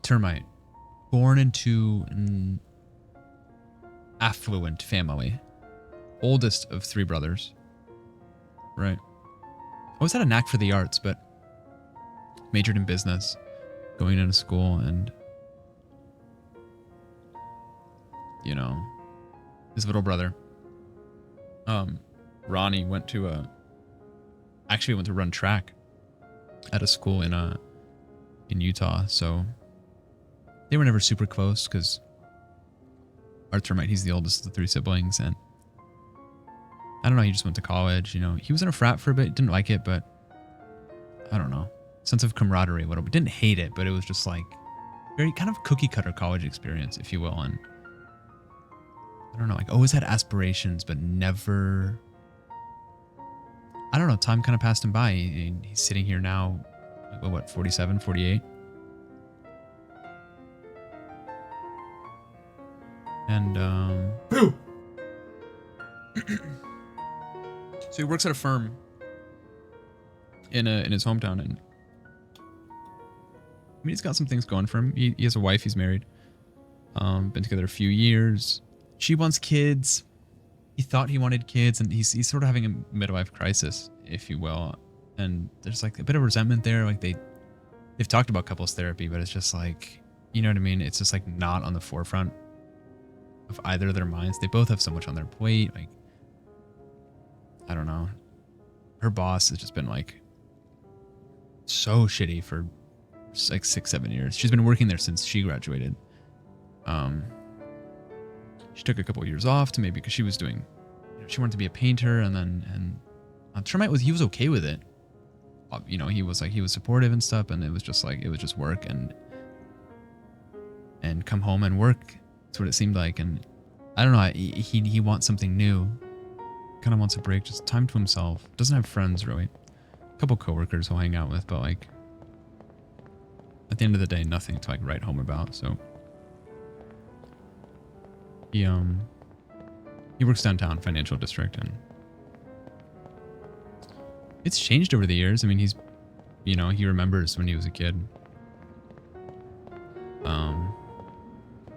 termite, born into an affluent family, oldest of 3 brothers. Right. Always had a knack for the arts, but majored in business, going into school, and you know, his little brother, Ronnie, went to run track at a school in Utah. So they were never super close because our termite, he's the oldest of the 3 siblings, and I don't know, he just went to college. You know, he was in a frat for a bit, didn't like it, but I don't know, sense of camaraderie a little bit. Didn't hate it, but it was just like very kind of cookie cutter college experience, if you will. And I don't know, like always had aspirations, but never, I don't know, time kind of passed him by. He's sitting here now, what, 47, 48? And, so he works at a firm in his hometown, and I mean, he's got some things going for him. He has a wife, he's married, been together a few years. She wants kids. He thought he wanted kids, and he's sort of having a midlife crisis, if you will. And there's like a bit of resentment there. Like they've talked about couples therapy, but it's just like, you know what I mean? It's just like not on the forefront of either of their minds. They both have so much on their plate. Like, I don't know. Her boss has just been like so shitty for like 6-7 years. She's been working there since she graduated. She took a couple of years off to maybe because she was doing, you know, she wanted to be a painter, and termite he was okay with it. You know, he was supportive and stuff, and it was just work and come home and work. That's what it seemed like. And I don't know, he wants something new. Kind of wants a break, just time to himself. Doesn't have friends really. A couple coworkers he'll hang out with, but like at the end of the day, nothing to like write home about. So he works downtown, financial district, and it's changed over the years. I mean, he's, you know, he remembers when he was a kid.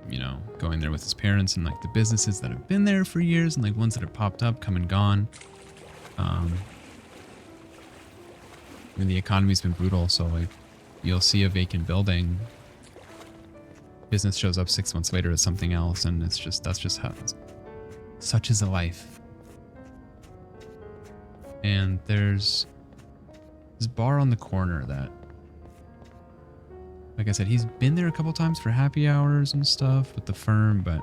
You know, going there with his parents, and like the businesses that have been there for years, and like ones that have popped up, come and gone. I mean, the economy's been brutal, so like you'll see a vacant building, business shows up 6 months later as something else, and that's just how such is the life. And there's this bar on the corner that, like I said, he's been there a couple times for happy hours and stuff with the firm, but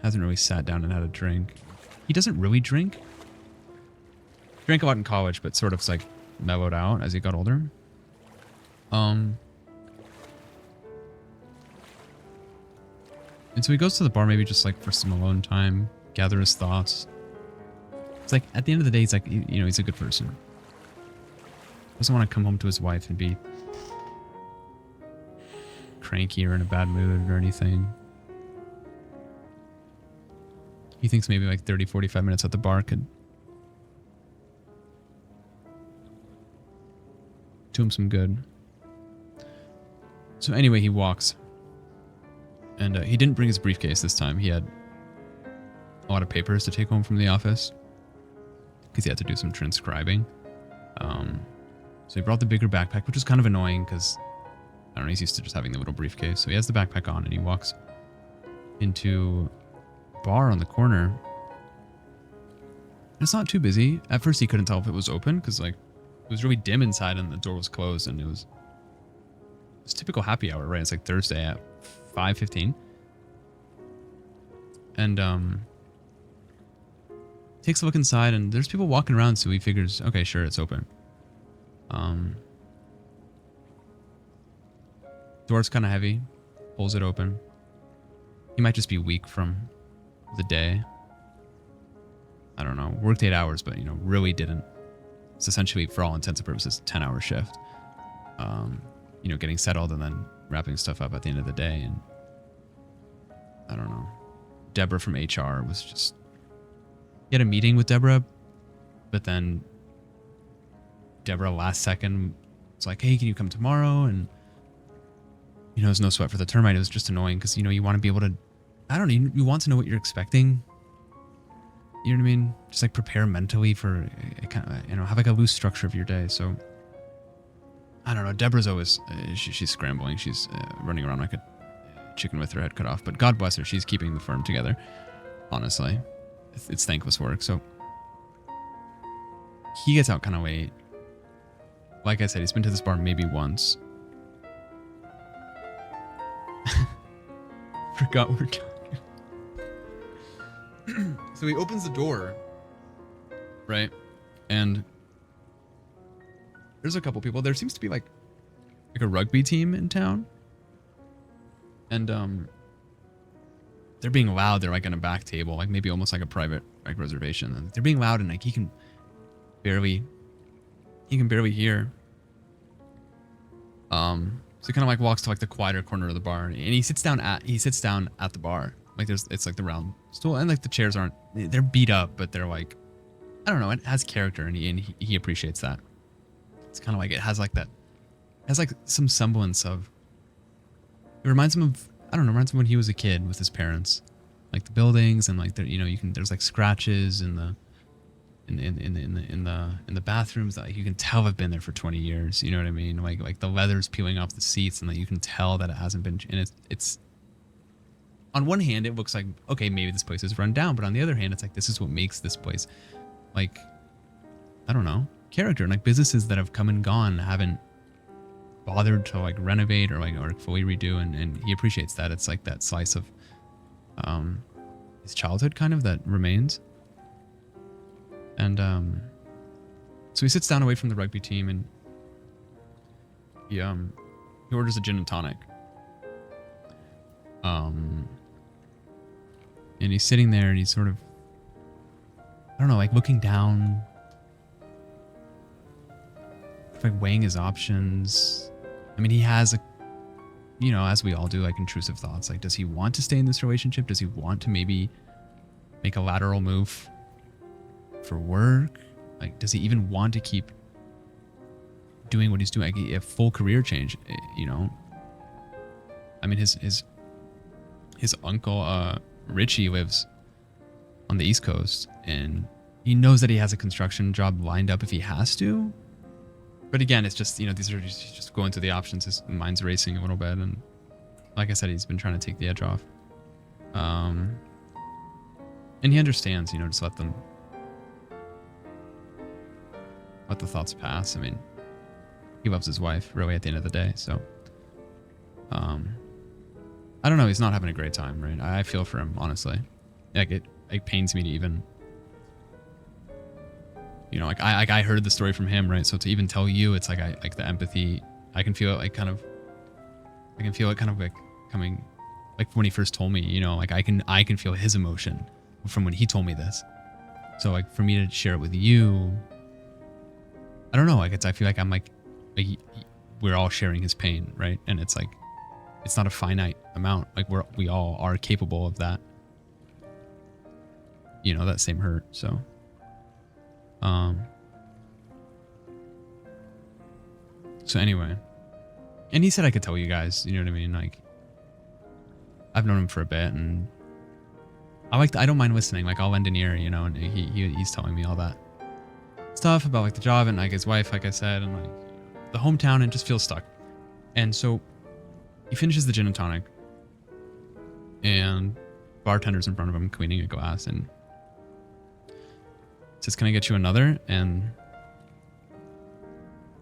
hasn't really sat down and had a drink. He doesn't really drink. Drank a lot in college, but sort of like mellowed out as he got older. And so he goes to the bar maybe just like for some alone time, gather his thoughts. It's like at the end of the day, he's like, you know, he's a good person. Doesn't want to come home to his wife and be cranky or in a bad mood or anything. He thinks maybe like 30, 45 minutes at the bar could do him some good. So anyway, he walks. And he didn't bring his briefcase this time. He had a lot of papers to take home from the office because he had to do some transcribing. So he brought the bigger backpack, which was kind of annoying because, I don't know, he's used to just having the little briefcase. So he has the backpack on and he walks into a bar on the corner. It's not too busy. At first he couldn't tell if it was open because like it was really dim inside and the door was closed, and it was typical happy hour, right? It's like Thursday at 5:15. And takes a look inside and there's people walking around, so he figures, okay, sure, it's open. Door's kind of heavy, pulls it open. He might just be weak from the day. I don't know, worked 8 hours, but, you know, really didn't. It's essentially, for all intents and purposes, a 10-hour shift. You know, getting settled and then wrapping stuff up at the end of the day. And I don't know. Deborah from HR was just, he had a meeting with Deborah, but then Deborah last second it's like, hey, can you come tomorrow? And you know, it's no sweat for the termite. It was just annoying because, you know, you want to be able to, I don't know, you want to know what you're expecting. You know what I mean? Just like prepare mentally for, kind of, you know, have like a loose structure of your day. So I don't know. Deborah's always, she's scrambling. She's running around like a chicken with her head cut off. But God bless her. She's keeping the firm together. Honestly, it's thankless work. So he gets out kind of late. Like I said, he's been to this bar maybe once. Forgot we're talking. So he opens the door, right? And there's a couple people. There seems to be like a rugby team in town. And they're being loud. They're like on a back table, like maybe almost like a private like reservation. And they're being loud and like he can barely hear. So he kind of like walks to like the quieter corner of the bar, and he sits down at the bar. Like it's like the round stool, and like the chairs they're beat up, but they're like, I don't know, it has character, and he appreciates that. It's kind of like it has like some semblance of. It reminds him of, I don't know, reminds him when he was a kid with his parents, like the buildings and like there's like scratches in the bathrooms that like, you can tell have been there for 20 years. You know what I mean? Like the leather's peeling off the seats, and like you can tell that it hasn't been. And it's on one hand, it looks like, okay, maybe this place is run down, but on the other hand, it's like this is what makes this place, like, I don't know, character. And like businesses that have come and gone haven't bothered to like renovate or fully redo, and he appreciates that. It's like that slice of his childhood kind of that remains. And so he sits down away from the rugby team, and he orders a gin and tonic. And he's sitting there, and he's sort of, I don't know, like looking down, like weighing his options. I mean, he has as we all do, like intrusive thoughts. Like, does he want to stay in this relationship? Does he want to maybe make a lateral move for work? Like, does he even want to keep doing what he's doing? Like, a full career change, you know? I mean, his uncle, Richie, lives on the East Coast, and he knows that he has a construction job lined up if he has to. But again, it's just, these are just going through the options. His mind's racing a little bit, and like I said, he's been trying to take the edge off. And he understands, just let the thoughts pass. I mean, he loves his wife, really, at the end of the day. So, I don't know. He's not having a great time, right? I feel for him, honestly. Like, it pains me to even, I heard the story from him, right? So to even tell you, it's like the empathy. I can feel it, like kind of like coming, like when he first told me, like I can feel his emotion from when he told me this. So like for me to share it with you, I don't know. Like I feel like I'm like we're all sharing his pain, right? And it's like, it's not a finite amount. Like we all are capable of that, that same hurt. So, so anyway, and he said I could tell you guys, you know what I mean? Like, I've known him for a bit, and I don't mind listening. Like, I'll lend an ear, and he's telling me all that stuff about like the job and like his wife, like I said, and like the hometown, and just feels stuck. And so he finishes the gin and tonic, and bartender's in front of him cleaning a glass, and says, "Can I get you another?" And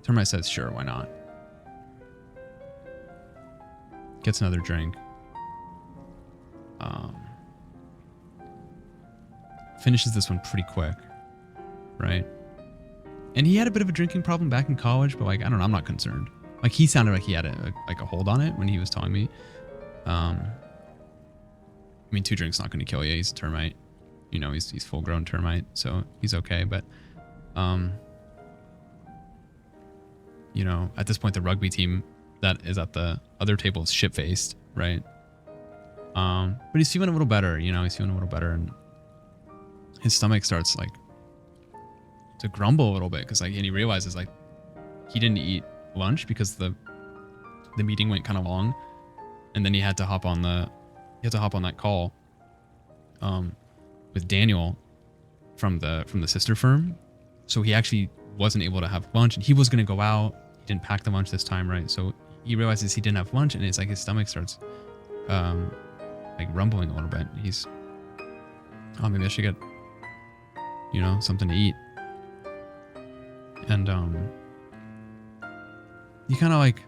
Termite says, "Sure, why not?" Gets another drink. Finishes this one pretty quick, right? And he had a bit of a drinking problem back in college, but like, I don't know, I'm not concerned. Like, he sounded like he had a hold on it when he was telling me. I mean, 2 drinks not going to kill you. He's a termite. He's full grown termite, so he's okay. But, at this point, the rugby team that is at the other table is shit-faced, right? But he's feeling a little better, he's feeling a little better, and his stomach starts like to grumble a little bit, because like, and he realizes like he didn't eat lunch because the meeting went kind of long, and then he had to hop on that call with Daniel from the sister firm. So he actually wasn't able to have lunch, and he was going to go out. He didn't pack the lunch this time, right? So he realizes he didn't have lunch, and it's like his stomach starts like rumbling a little bit. He's, oh, maybe I should get, something to eat. And he kind of like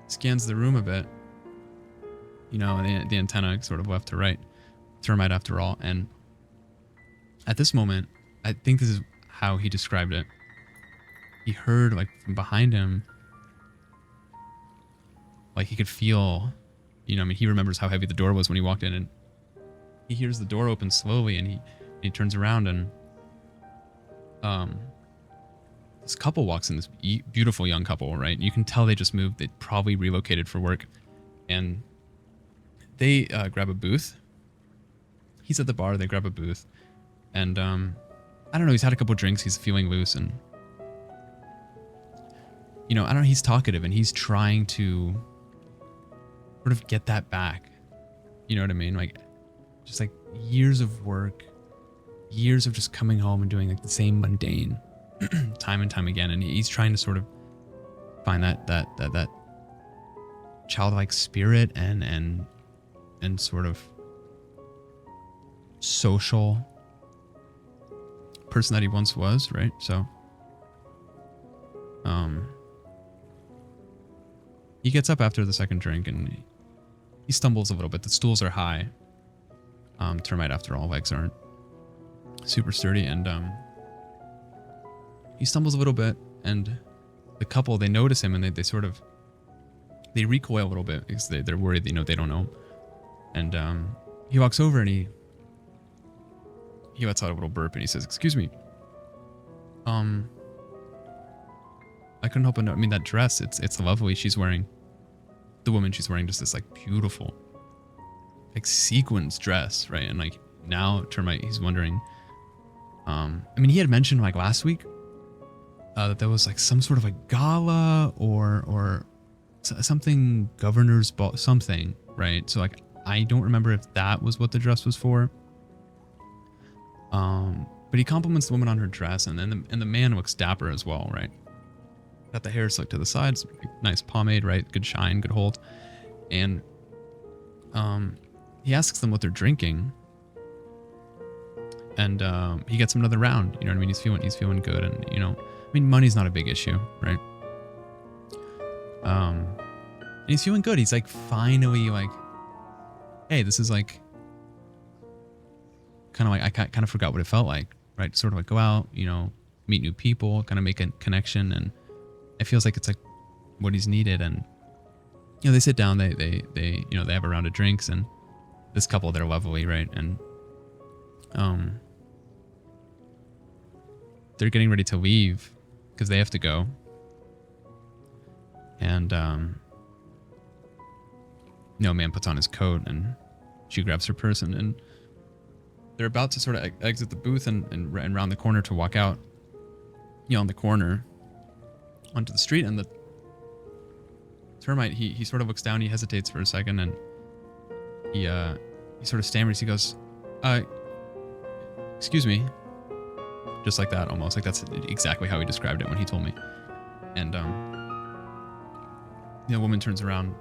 scans the room a bit, and the antenna sort of left to right. Termite after all. And at this moment, I think this is how he described it. He heard like from behind him, like he could feel, he remembers how heavy the door was when he walked in, and he hears the door open slowly, and he turns around, and this couple walks in, this beautiful young couple, right? You can tell they just moved. They probably relocated for work, and they grab a booth. He's at the bar. They grab a booth, and I don't know. He's had a couple drinks. He's feeling loose, and I don't know. He's talkative, and he's trying to sort of get that back. You know what I mean? Like, just like years of work, years of just coming home and doing like the same mundane time and time again, and he's trying to sort of find that childlike spirit and sort of social person that he once was, right? So he gets up after the second drink, and he stumbles a little bit. The stools are high. Termite, after all, legs aren't super sturdy, and he stumbles a little bit, and the couple, they notice him, and they sort of, they recoil a little bit because they're worried, they don't know him. And he walks over, and he lets out a little burp, and he says, "Excuse me. I couldn't help but know. I mean, that dress, it's lovely. She's wearing, the woman, she's wearing just this like beautiful, like sequins dress, right? And like now Termite, he's wondering. I mean, he had mentioned like last week that there was like some sort of a gala or something, governor's ball, something, right? So like I don't remember if that was what the dress was for. But he compliments the woman on her dress, and then the man looks dapper as well, right? Got the hair slicked to the sides, nice pomade, right? Good shine, good hold. And he asks them what they're drinking, and he gets him another round. You know what I mean? He's feeling good, and I mean, money's not a big issue, right? And he's feeling good. He's like finally like, hey, this is like kind of like, I kind of forgot what it felt like, right? Sort of like go out, meet new people, kind of make a connection, and it feels like it's like what he's needed. And they sit down, they have a round of drinks, and this couple, they're lovely, right? And they're getting ready to leave because they have to go. And man puts on his coat, and she grabs her purse, and they're about to sort of exit the booth and round the corner to walk out, on the corner onto the street. And the Termite, he sort of looks down, he hesitates for a second, and he sort of stammers. He goes, excuse me. Just like that, almost. Like that's exactly how he described it when he told me. And the woman turns around,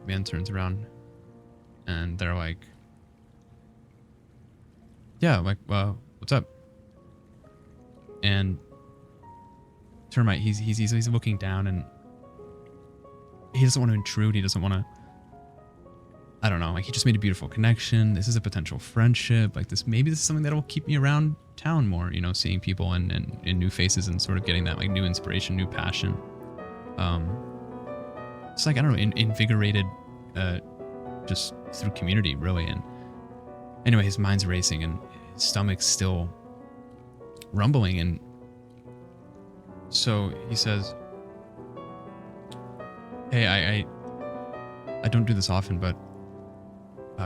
man turns around, and they're like, yeah, like, what's up? And Termite, he's looking down, and he doesn't want to intrude. He doesn't want to, I don't know, like he just made a beautiful connection. This is a potential friendship. Like maybe this is something that will keep me around town more, seeing people and new faces, and sort of getting that like new inspiration, new passion. It's like, I don't know, invigorated just through community, really. And anyway, his mind's racing, and his stomach's still rumbling. And so he says, hey, I don't do this often, but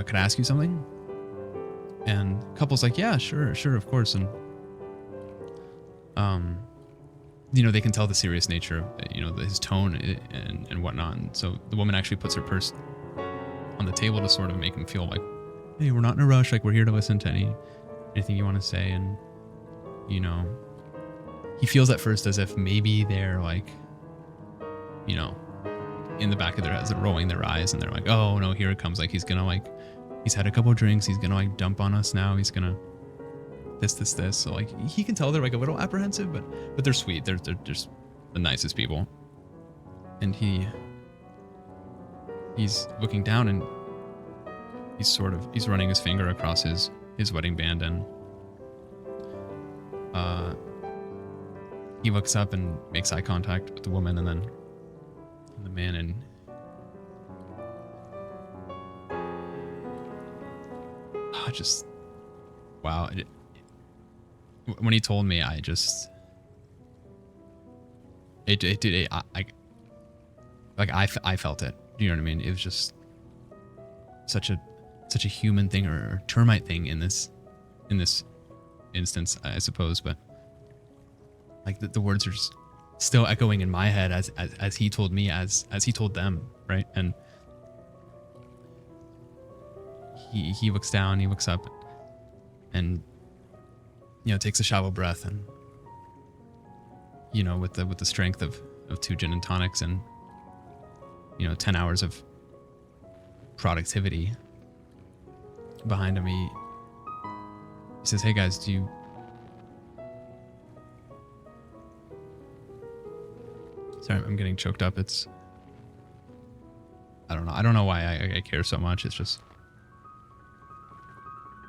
could I ask you something? And the couple's like, yeah, sure, of course. And you know, they can tell the serious nature of, you know, his tone and whatnot. And so the woman actually puts her purse on the table to sort of make him feel like, hey, we're not in a rush. Like, we're here to listen to anything you want to say. And, you know, he feels at first as if maybe they're like, you know, in the back of their heads, they're rolling their eyes and they're like, oh no, here it comes. Like, he's gonna like, he's had a couple of drinks. He's gonna like dump on us now. He's gonna this. So like, he can tell they're like a little apprehensive, but they're sweet. They're just the nicest people. And he's looking down and he's running his finger across his wedding band, and he looks up and makes eye contact with the woman and then the man, and just wow. When he told me, I just I felt it. You know what I mean? It was just such a human thing, or termite thing in this instance, I suppose. But like the words are just still echoing in my head as he told me, as he told them, right? And he looks down, he looks up, and you know, takes a shallow breath, and you know, with the strength of 2 gin and tonics and, you know, 10 hours of productivity behind him, he says, hey guys, do you sorry, I'm getting choked up. It's I don't know why I care so much. It's just,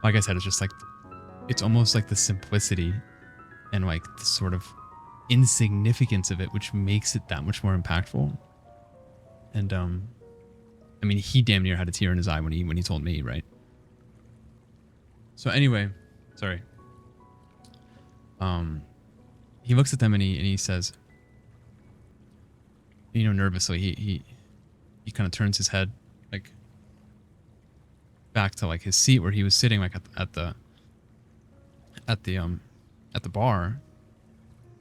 like I said, it's just like, it's almost like the simplicity and like the sort of insignificance of it, which makes it that much more impactful. And I mean, he damn near had a tear in his eye when he told me, right? So anyway, sorry. He looks at them and he says, you know, nervously, he kind of turns his head like back to like his seat where he was sitting, like at the bar.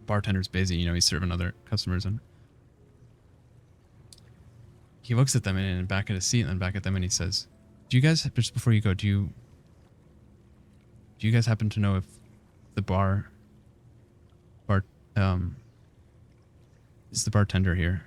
Bartender's busy, you know, he's serving other customers, and he looks at them and back at his seat and then back at them, and he says, do you guys, just before you go, do you guys happen to know if the is the bartender here?